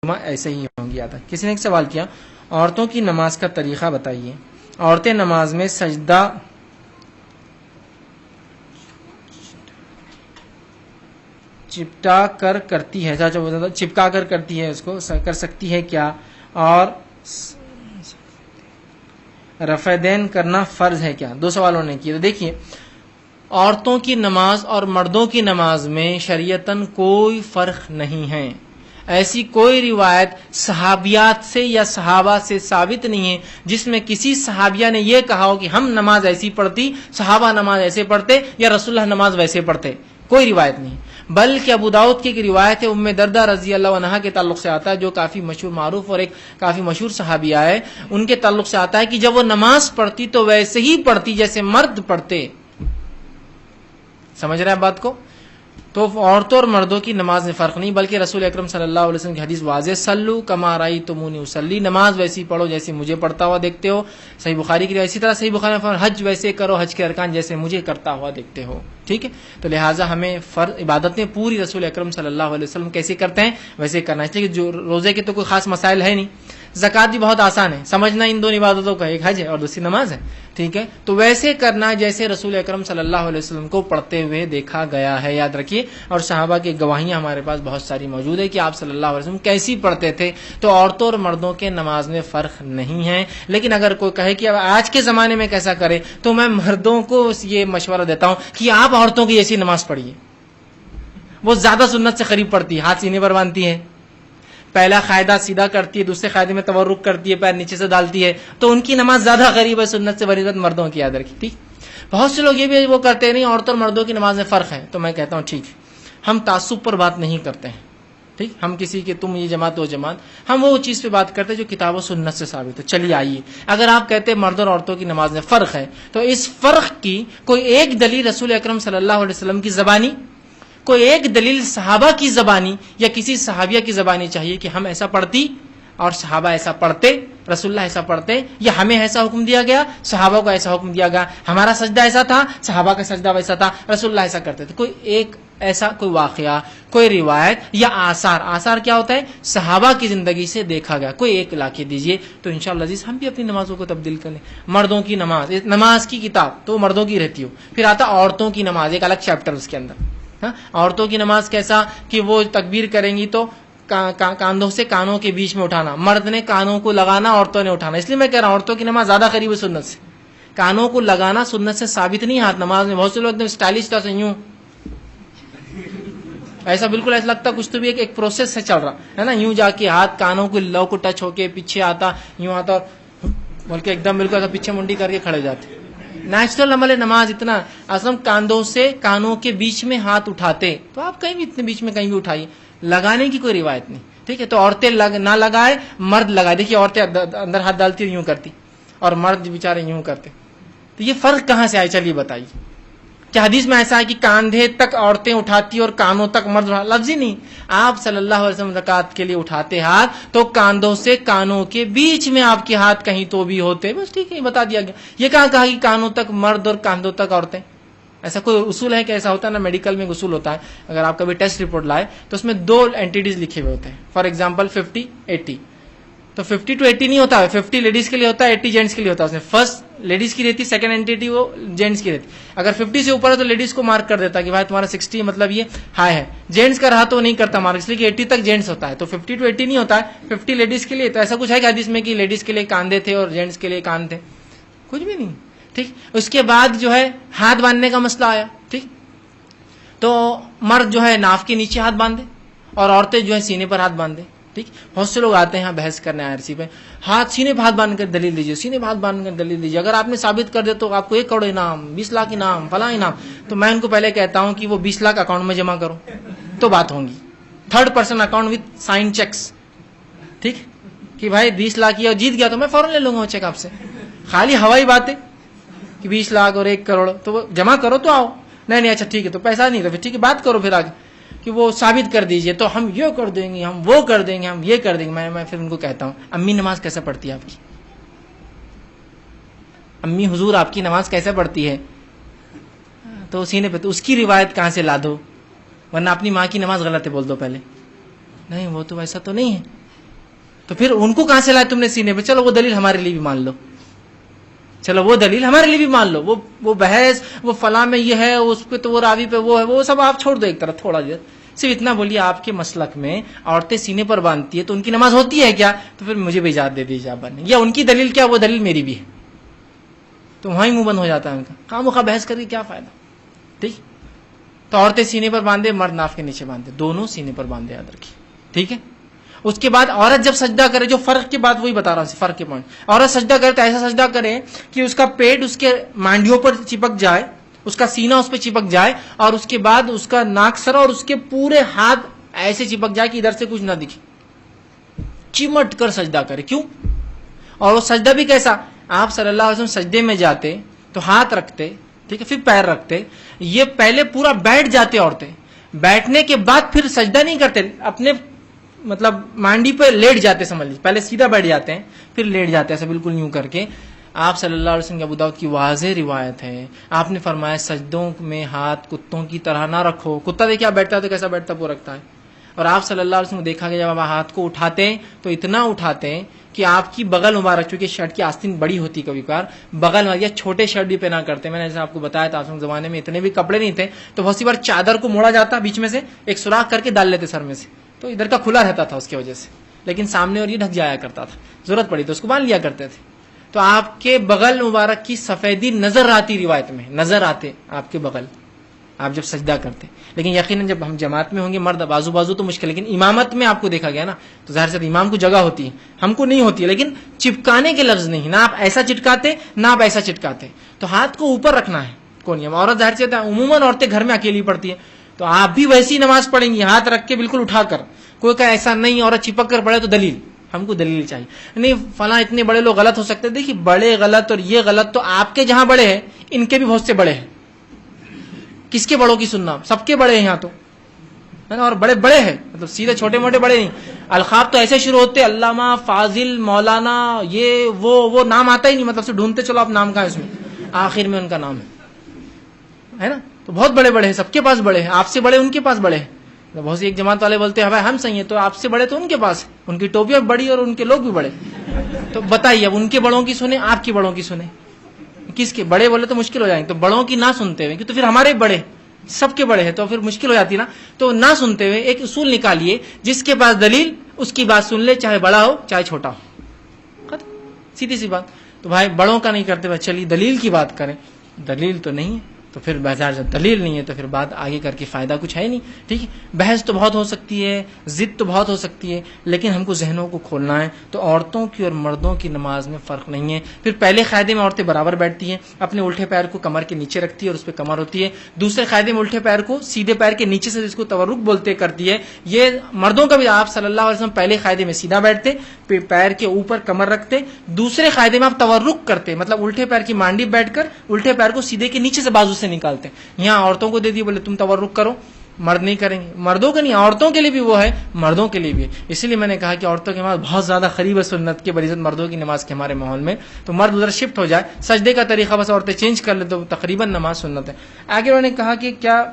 ایسے ہی ہوں گی یاد. کسی نے ایک سوال کیا عورتوں کی نماز کا طریقہ بتائیے. عورتیں نماز میں سجدہ چپٹا کر کرتی ہے, چپکا کر کرتی ہے, اس کو کر سکتی ہے کیا؟ اور رفع دین کرنا فرض ہے کیا؟ دو سوالوں نے کیے. تو دیکھیے عورتوں کی نماز اور مردوں کی نماز میں شریعتاً کوئی فرق نہیں ہے. ایسی کوئی روایت صحابیات سے یا صحابہ سے ثابت نہیں ہے جس میں کسی صحابیہ نے یہ کہا ہو کہ ہم نماز ایسی پڑھتی, صحابہ نماز ایسے پڑھتے, یا رسول اللہ نماز ویسے پڑھتے. کوئی روایت نہیں. بلکہ ابو داؤد کی ایک روایت ہے ام دردہ رضی اللہ عنہا کے تعلق سے آتا ہے, جو کافی مشہور معروف اور ایک کافی مشہور صحابیہ ہے. ان کے تعلق سے آتا ہے کہ جب وہ نماز پڑھتی تو ویسے ہی پڑھتی جیسے مرد پڑھتے. سمجھ رہے ہیں بات کو؟ تو عورتوں اور مردوں کی نماز میں فرق نہیں, بلکہ رسول اکرم صلی اللہ علیہ وسلم کی حدیث واضح, سلو کما رأیتمونی اصلی, نماز ویسی پڑھو جیسے مجھے پڑھتا ہوا دیکھتے ہو. صحیح بخاری کی. اسی طرح صحیح بخاری میں حج ویسے کرو, حج کے ارکان جیسے مجھے کرتا ہوا دیکھتے ہو. ٹھیک ہے, تو لہٰذا ہمیں عبادتیں پوری رسول اکرم صلی اللہ علیہ وسلم کیسے کرتے ہیں ویسے کرنا چاہیے. جو روزے کے تو کوئی خاص مسائل ہے نہیں, زکوٰۃ بھی بہت آسان ہے سمجھنا, ان دو عبادتوں کا, ایک حج ہے اور دوسری نماز ہے. ٹھیک ہے, تو ویسے کرنا جیسے رسول اکرم صلی اللہ علیہ وسلم کو پڑھتے ہوئے دیکھا گیا ہے, یاد رکھیے. اور صحابہ کی گواہیاں ہمارے پاس بہت ساری موجود ہے کہ آپ صلی اللہ علیہ وسلم کیسی پڑھتے تھے. تو عورتوں اور مردوں کے نماز میں فرق نہیں ہے. لیکن اگر کوئی کہے کہ آج کے زمانے میں کیسا کرے, تو میں مردوں کو یہ مشورہ دیتا ہوں کہ آپ عورتوں کی ایسی نماز پڑھیے. وہ زیادہ سنت سے قریب پڑتی ہے, ہاتھ سینے پر باندھتی ہے, پہلا قاعدہ سیدھا کرتی ہے, دوسرے قاعدے میں تورک کرتی ہے, پیر نیچے سے ڈالتی ہے, تو ان کی نماز زیادہ قریب ہے سنت سے بریت مردوں کی, یاد رکھی. ٹھیک, بہت سے لوگ یہ بھی وہ کرتے نہیں عورتوں اور مردوں کی نماز میں فرق ہے. تو میں کہتا ہوں ٹھیک, ہم تعصب پر بات نہیں کرتے ہیں. ٹھیک, ہم کسی کے تم یہ جماعت وہ جماعت, ہم وہ چیز پہ بات کرتے ہیں جو کتاب و سنت سے ثابت ہے. چلیے آئیے, اگر آپ کہتے ہیں مرد اور عورتوں کی نماز میں فرق ہے, تو اس فرق کی کوئی ایک دلیل رسول اکرم صلی اللہ علیہ وسلم کی زبانی, کوئی ایک دلیل صحابہ کی زبانی یا کسی صحابیہ کی زبانی چاہیے کہ ہم ایسا پڑھتی اور صحابہ ایسا پڑھتے, رسول اللہ ایسا پڑھتے, یا ہمیں ایسا حکم دیا گیا, صحابہ کو ایسا حکم دیا گیا, ہمارا سجدہ ایسا تھا, صحابہ کا سجدہ ویسا تھا, رسول اللہ ایسا کرتے تھے. کوئی ایک ایسا کوئی واقعہ, کوئی روایت یا آثار, آثار کیا ہوتا ہے صحابہ کی زندگی سے دیکھا گیا, کوئی ایک لا کے دیجئے, تو انشاءاللہ عزیز ہم بھی اپنی نمازوں کو تبدیل کر لیں. مردوں کی نماز, نماز کی کتاب تو مردوں کی رہتی ہو, پھر آتا عورتوں کی نماز, ایک الگ چیپٹر اس کے اندر. عورتوں کی نماز کیسا کہ وہ تکبیر کریں گی تو کاندھوں سے کانوں کے بیچ میں اٹھانا, مرد نے کانوں کو لگانا, عورتوں نے اٹھانا. اس لیے میں کہہ رہا ہوں عورتوں کی نماز زیادہ قریب ہے سنت سے. کانوں کو لگانا سنت سے ثابت نہیں ہاتھ نماز میں. بہت سے لوگ ایک دم اسٹائلش طرح سے یوں ایسا, بالکل ایسا لگتا کچھ تو بھی ایک پروسیس سے چل رہا ہے نا, یوں جا کے ہاتھ کانوں کو لو کو ٹچ ہو کے پیچھے آتا, یوں آتا اور بول کے ایک دم بالکل ایسا پیچھے منڈی کر کے کھڑے جاتے. نیچرل عمل نماز اتنا اصل کاندھوں سے کانوں کے بیچ میں ہاتھ اٹھاتے, تو آپ کہیں بھی اتنے بیچ میں کہیں بھی اٹھائیے, لگانے کی کوئی روایت نہیں. ٹھیک ہے, تو عورتیں نہ لگائے, مرد لگائے. دیکھیے عورتیں اندر ہاتھ ڈالتی یوں کرتی اور مرد بیچارے یوں کرتے, تو یہ فرق کہاں سے آئے چلیے بتائیے. کیا حدیث میں ایسا ہے کہ کاندھے تک عورتیں اٹھاتی اور کانوں تک مرد اٹھاتے؟ لفظ ہی نہیں. آپ صلی اللہ علیہ وسلم زکوٰۃ کے لیے اٹھاتے ہاتھ تو کاندھوں سے کانوں کے بیچ میں آپ کے ہاتھ کہیں تو بھی ہوتے, بس ٹھیک ہے بتا دیا گیا. یہ کہاں کہا کہ کانوں تک مرد اور کاندھوں تک عورتیں؟ ایسا کوئی اصول ہے کہ ایسا ہوتا ہے نا, میڈیکل میں اصول ہوتا ہے, اگر آپ کبھی ٹیسٹ رپورٹ لائے تو اس میں 2 اینٹیز لکھے ہوئے ہوتے ہیں. فار ایگزامپل 50-80, تو 50 to 80 نہیں ہوتا ہے, 50 لیڈیز کے لیے ہوتا ہے, 80 جینٹس کے لیے ہوتا ہے. اس میں فرسٹ لیڈیز کی رہتی, سیکنڈ اینٹی وہ جینٹس کی رہتی. اگر 50 سے اوپر ہے تو لیڈیز کو مارک کر دیتا کہ بھائی تمہارا 60 مطلب یہ ہائی ہے. جینٹس کا رہا تو نہیں کرتا مارک, اس لیے کہ 80 تک جینٹس ہوتا ہے, تو 50 to 80 نہیں ہوتا ہے, 50 لیڈیز کے لیے. تو ایسا کچھ ہے کہ حدیث میں کہ لیڈیز کے لیے کاندھے تھے اور جینٹس کے لیے کان تھے؟ کچھ بھی نہیں. ٹھیک, اس کے بعد جو ہے ہاتھ باندھنے کا مسئلہ آیا. ٹھیک, تو مرد جو ہے ناف کے نیچے ہاتھ باندھے اور عورتیں جو ہے سینے پر ہاتھ باندھے. ٹھیک, بہت سے لوگ آتے ہیں بحث کرنے آرسی پہ, ہاتھ سینے پہ ہاتھ باندھ کر دلیل دیجیے, سینے پہ ہاتھ باندھ کر دلیل دیجیے. اگر آپ نے ثابت کر دے تو آپ کو 1 کروڑ انعام, 20 لاکھ انعام, فلاں انعام. تو میں ان کو پہلے کہتا ہوں کہ وہ 20 لاکھ اکاؤنٹ میں جمع کرو تو بات ہوگی. 3rd person account with sign cheques. ٹھیک, کہ بھائی 20 لاکھ یہ جیت گیا تو میں فوراً لے لوں گا وہ چیک آپ سے. خالی ہوائی بات ہے کہ 20 لاکھ اور 1 کروڑ, تو وہ جمع کرو تو آؤ. نہیں اچھا ٹھیک ہے, تو پیسہ نہیں تو پھر ٹھیک ہے بات کرو پھر آگے کہ وہ ثابت کر دیجئے, تو ہم یہ کر دیں گے, ہم وہ کر دیں گے, ہم یہ کر دیں گے. میں پھر ان کو کہتا ہوں امی نماز کیسے پڑھتی ہے آپ کی, امی حضور آپ کی نماز کیسے پڑھتی ہے؟ تو سینے پہ, تو اس کی روایت کہاں سے لا دو, ورنہ اپنی ماں کی نماز غلط ہے بول دو پہلے. نہیں وہ تو ویسا تو نہیں ہے. تو پھر ان کو کہاں سے لائے تم نے سینے پہ؟ چلو وہ دلیل ہمارے لیے بھی مان لو، چلو وہ دلیل ہمارے لیے بھی مان لو، وہ بحث وہ فلاں میں یہ ہے، اس پہ تو وہ راوی پہ وہ ہے، وہ سب آپ چھوڑ دو ایک طرف تھوڑا دیر، صرف اتنا بولیے آپ کے مسلک میں عورتیں سینے پر باندھتی ہے تو ان کی نماز ہوتی ہے کیا؟ تو پھر مجھے بھی اجازت دے دیجیے آپ نے، یا ان کی دلیل کیا وہ دلیل میری بھی ہے، تو وہیں منہ بند ہو جاتا ہے ان کا، خواہ مخواہ بحث کر کے کیا فائدہ؟ ٹھیک، تو عورتیں سینے پر باندھے، مرد ناف کے نیچے باندھے، دونوں سینے پر باندھے، یاد رکھیے، ٹھیک ہے۔ اس کے بعد عورت جب سجدہ کرے، جو فرق کے بعد وہی بتا رہا ہوں، فرق کے پوائنٹ، عورت سجدہ کرے تو ایسا سجدہ کرے کہ اس کا پیٹ اس کے مانڈیوں پر چپک جائے، اس کا سینہ اس پہ چپک جائے، اور اس کے بعد اس کا ناک سر اور اس کے پورے ہاتھ ایسے چپک جائے کہ ادھر سے کچھ نہ دکھے، چمٹ کر سجدہ کرے۔ کیوں؟ اور وہ سجدہ بھی کیسا؟ آپ صلی اللہ علیہ وسلم سجدے میں جاتے تو ہاتھ رکھتے، ٹھیک ہے، پھر پیر رکھتے، یہ پہلے پورا بیٹھ جاتے عورتیں، بیٹھنے کے بعد پھر سجدہ نہیں کرتے، اپنے مطلب مانڈی پہ لیٹ جاتے، سمجھ لیجیے، پہلے سیدھا بیٹھ جاتے ہیں پھر لیٹ جاتے ہیں، ایسا بالکل یوں کر کے۔ آپ صلی اللہ علیہ وسلم کی ابو داؤد کی واضح روایت ہے، آپ نے فرمایا سجدوں میں ہاتھ کتوں کی طرح نہ رکھو، کتا دیکھیں آپ بیٹھتا ہے تو کیسا بیٹھتا وہ رکھتا ہے، اور آپ صلی اللہ علیہ وسلم کو دیکھا گیا جب آپ ہاتھ کو اٹھاتے ہیں تو اتنا اٹھاتے ہیں کہ آپ کی بغل مبارک، چونکہ شرٹ کی آستین بڑی ہوتی کبھی کبھار، بغل یا چھوٹے شرٹ بھی پہنا کرتے، میں نے جیسے آپ کو بتایا تھا، آپ زمانے میں اتنے بھی کپڑے نہیں تھے تو بہت سی بار چادر کو موڑا جاتا، بیچ میں سے ایک سوراخ کر کے ڈال لیتے سر میں سے، تو ادھر کا کھلا رہتا تھا اس کی وجہ سے، لیکن سامنے اور یہ ڈھک جایا کرتا تھا، ضرورت پڑی تو اس کو باندھ لیا کرتے تھے۔ تو آپ کے بغل مبارک کی سفیدی نظر آتی، روایت میں نظر آتے آپ کے بغل، آپ جب سجدہ کرتے، لیکن یقیناً جب ہم جماعت میں ہوں گے مرد بازو بازو تو مشکل، لیکن امامت میں آپ کو دیکھا گیا نا، تو ظاہر سے امام کو جگہ ہوتی ہے، ہم کو نہیں ہوتی ہے، لیکن چپکانے کے لفظ نہیں، نہ آپ ایسا چٹکاتے نہ آپ ایسا چٹکاتے، تو ہاتھ کو اوپر رکھنا ہے، کون نہیں، عورت ظاہر سے عموماً عورتیں گھر میں اکیلی پڑتی ہیں، تو آپ بھی ویسی نماز پڑھیں گی، ہاتھ رکھ کے بالکل اٹھا کر، کوئی کہ ایسا نہیں عورت چپک کر پڑے تو دلیل، ہم کو دلیل چاہیے، نہیں فلاں اتنے بڑے لوگ غلط ہو سکتے، دیکھیے بڑے غلط اور یہ غلط تو آپ کے جہاں بڑے ہیں ان کے بھی بہت سے بڑے ہیں، کس کے بڑوں کی سننا؟ سب کے بڑے ہیں یہاں تو، ہے نا، اور بڑے بڑے ہیں، مطلب سیدھے چھوٹے موٹے بڑے نہیں، القاب تو ایسے شروع ہوتے علامہ، فاضل، مولانا، یہ وہ نام آتا ہی نہیں، مطلب سے ڈھونڈتے چلو آپ نام کہاں ہے اس میں، آخر میں ان کا نام ہے نا، تو بہت بڑے بڑے ہیں، سب کے پاس بڑے ہیں، آپ سے بڑے ان کے پاس بڑے ہیں، بہت سی ایک جماعت والے بولتے ہیں بھائی ہم صحیح ہیں، تو آپ سے بڑے تو ان کے پاس، ان کی ٹوپیاں بڑی اور ان کے لوگ بھی بڑے، تو بتائیے اب ان کے بڑوں کی سنیں آپ کی بڑوں کی سنیں، کس کے بڑے بولے تو مشکل ہو جائیں گے، تو بڑوں کی نہ سنتے ہوئے، تو پھر ہمارے بڑے سب کے بڑے ہیں تو پھر مشکل ہو جاتی نا، تو نہ سنتے ہوئے ایک اصول نکالیے، جس کے پاس دلیل اس کی بات سن لے، چاہے بڑا ہو چاہے چھوٹا ہو، سیدھی سی بات۔ تو بھائی بڑوں کا نہیں کرتے، بھائی چلیے دلیل کی بات کریں، دلیل تو نہیں ہے تو پھر بازار جب دلیل نہیں ہے تو پھر بات آگے کر کے فائدہ کچھ ہے نہیں، ٹھیک ہے، بحث تو بہت ہو سکتی ہے، ضد تو بہت ہو سکتی ہے، لیکن ہم کو ذہنوں کو کھولنا ہے، تو عورتوں کی اور مردوں کی نماز میں فرق نہیں ہے۔ پھر پہلے قاعدے میں عورتیں برابر بیٹھتی ہیں، اپنے الٹے پیر کو کمر کے نیچے رکھتی ہے اور اس پہ کمر ہوتی ہے، دوسرے قاعدے میں الٹے پیر کو سیدھے پیر کے نیچے سے جس کو تورک بولتے کرتی ہے، یہ مردوں کا بھی آپ صلی اللہ علیہ وسلم پہلے قاعدے میں سیدھا بیٹھتے، پھر پیر کے اوپر کمر رکھتے، دوسرے قاعدے میں آپ تورک کرتے، مطلب الٹے پیر کی مانڈی بیٹھ کر الٹے پیر کو سیدھے کے نیچے سے بازو سے نکالتے، یہاں عورتوں کو دے دیے بولے تم تورک کرو، مرد نہیں کریں گے، مردوں کا نہیں، عورتوں کے لیے بھی وہ ہے، مردوں کے لیے بھی ہے، اسی لیے میں نے کہا کہ عورتوں کی نماز بہت زیادہ قریب ہے سنت کے بنسبت مردوں کی نماز کے ہمارے ماحول میں، تو مرد ادھر شفٹ ہو جائے، سجدے کا طریقہ بس عورتیں چینج کر لیں تو تقریباً نماز سنت ہے۔ آگے انہوں نے کہا کہ کیا